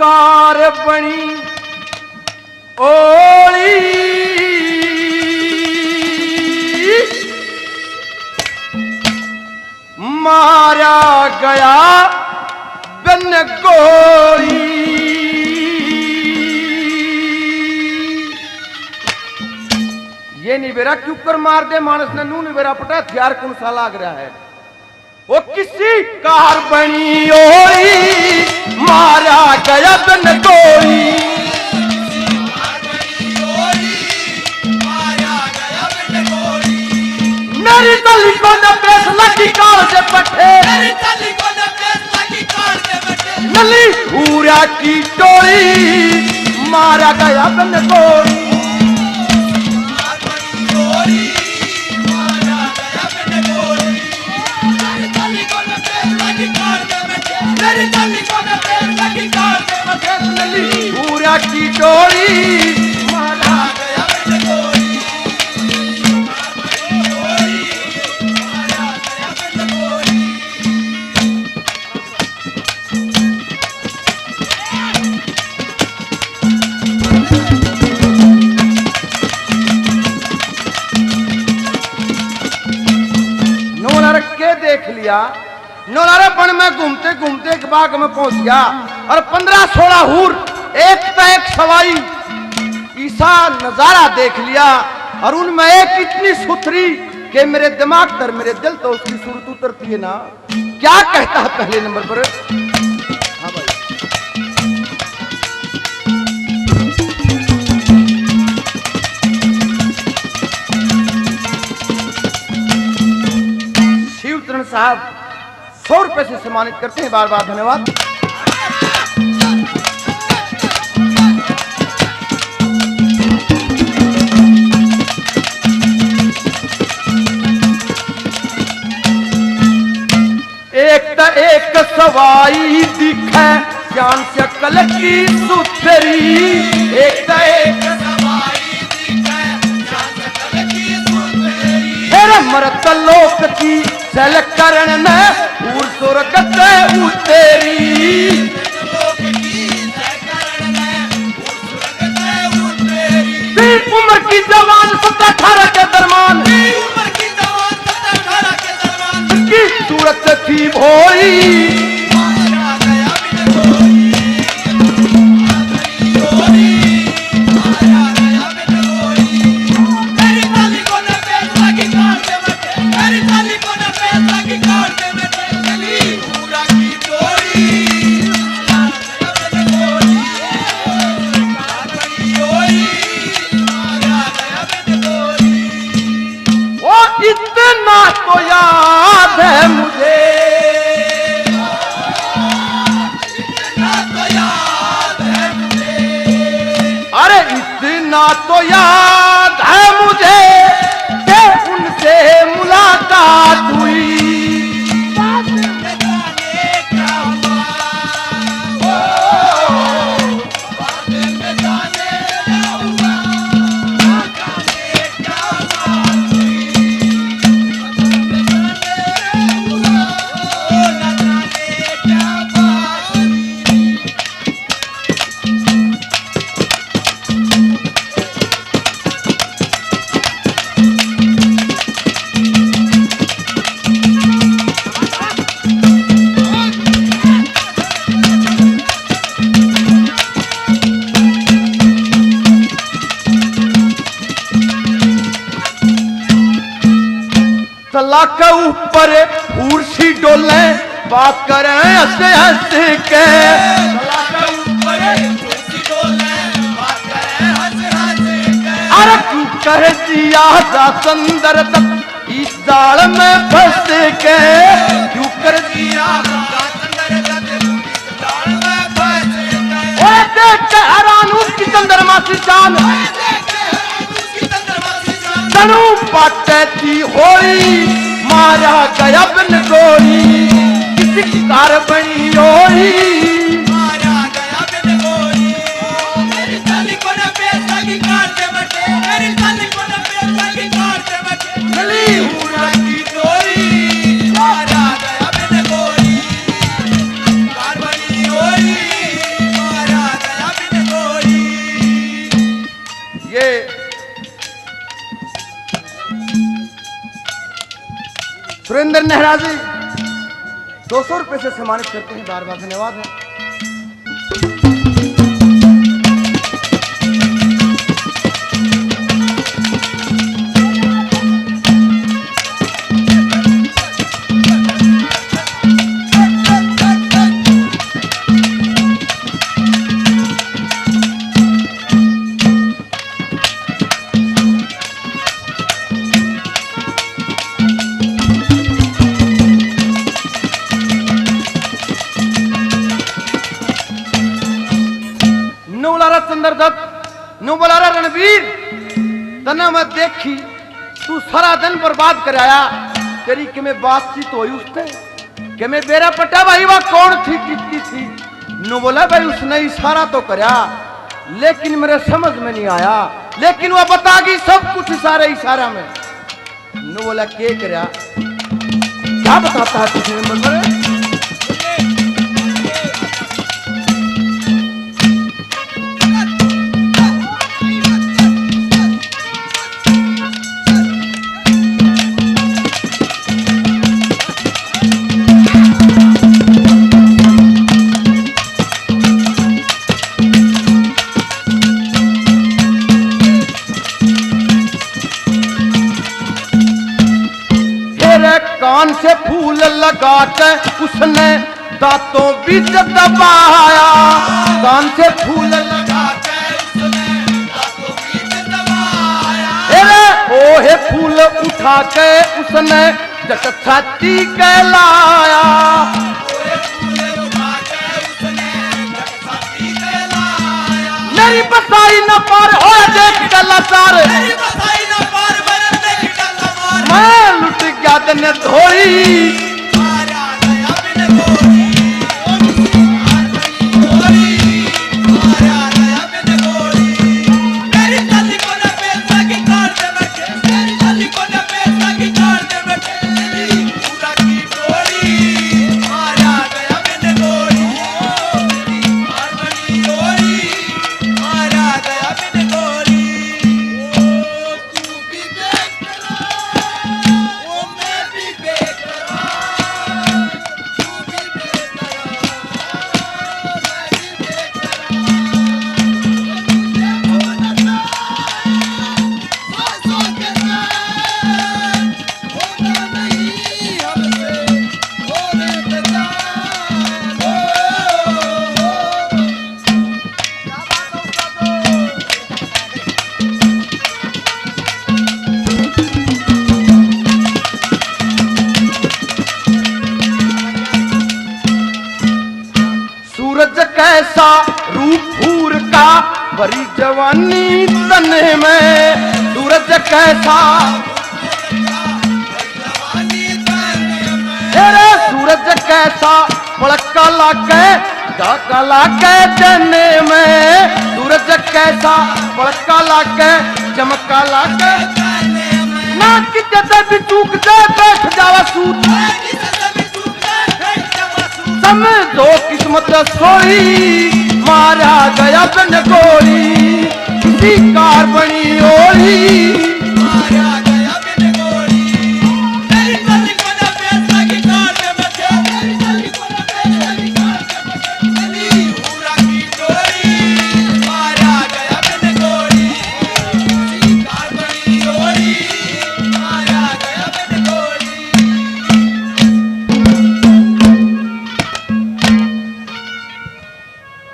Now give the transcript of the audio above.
Car बनी ओली मारा गया बिन गोली। ये नहीं बेरा क्यों कर मार दे मानस ने नू नहीं बेरा पटा हथियार कौन सा लाग रहा है। वो किसी कार बनी ओली मारा गया बिन गोली। मेरी तली को न पेश लगी कार से पट्टे, नली पूरा की टोली मारा गया बिन गोली। पूरा की टोली मारा गया बिन गोली। देख लिया नौलारे बन में घूमते घूमते एक बाग में पहुंच गया और 15-16 हूर एक पे एक सवाई ईसा नजारा देख लिया और उनमें एक इतनी सुथरी कि मेरे दिमाग तर मेरे दिल तो उसकी सूरत उतरती है ना। क्या कहता है पहले नंबर पर। हाँ भाई शिवचरण साहब 100 रुपए से सम्मानित करते हैं। बार बार धन्यवाद। एक सवाई दिखे जान से कल की सुथरी। एक सवाई दिखे जान से कल की सुथरी। तेरे मरत लोक की चल करण में पूर सुरग से उतेरी। उम्र की जवान 17-18 के दरमान की सूरत थी भोली मारा गया बिन गोली। मारा गया बिन गोली। मेरी ताली को न पेश लगी कार से बचे, मेरी ताली को न पेश लगी कार से बचे। चली पूरा की टोली मारा गया बिन गोली। कार बनी ओली मारा गया बिन गोली। वो इतना तो याद है मुझे, इतना तो याद है मुझे। अरे इतना तो याद है मुझे कि उनसे मुलाकात हुई। बाद में जाने क्या हुआ, बाद में जाने क्या हुआ, क्या बात हुई। तला के ऊपर उर्सी डोले बात करें हंसे हंसे के। तला के ऊपर उर्सी डोले बात करें हंसे हंसे के। अरे क्यों कह दिया जा संदर तक इस जाल में फंस के। क्यों कर दिया जा संदर तक इस जाल में फंस के। ओए देख के हैरान उसकी चंद्रमा सी चाल, तनु पाटे थी होली मारा गया बिन गोली। किसी कार बनी ओली मारा गया बिन गोली। मेरी ताली को न पेश लगी कार से बचे, मेरी ताली को न पेश लगी कार से बचे। गली पूरा की टोली मारा गया बिन गोली। कार बनी ओली मारा सुरेंद्र नेहरा जी 200 रुपए से सम्मानित करते हैं। बार बार धन्यवाद है। नु बोलारा रणवीर तना मैं देखी तू सारा दिन बर्बाद कर आया। तेरी कि मैं बातचीत हुई उससे कि मैं बेरा पटा भाई वह कौन थी कितनी थी। नु बोला भाई उसने इशारा तो करया लेकिन मेरे समझ में नहीं आया, लेकिन वह बता गई सब कुछ इशारे इशारा में। नु बोला के करया क्या बताता है तुझे मंदिर कान से फूल लगा के उसने दांतों बीच दबाया। कान से फूल लगा के उसने दांतों बीच दबाया। ओहे फूल उठा के उसने जट छाती के लाया। ओहे फूल उठा के उसने जट छाती के लाया। मेरी बसाई न पार हो देख के लाचार, मेरी बसाई न पार मैं लुट गया तन धोई। मारा गया बिन गोरी, मारा गया बिन गोरी। मेरी चाली को न पैसा की कार दे बैठे, मेरी चाली को न पैसा की कार दे बैठे। पूरा की गोरी मारा गया बिन गोरी, मार बनी गोरी मारा गया बिन गोरी। कैसा रूप फूर का भरी जवानी तने में। सूरज कैसा तेरे सूरज कैसा पड़का लाके झाका लाके जने में। सूरज कैसा पड़का लाके चमका लाके ना कि जैसे भी चूक जाए बैठ जावा सूत। समझो किस्मत सोई मारा गया बिन गोरी, किसी कार बनी ओढ़ी मारा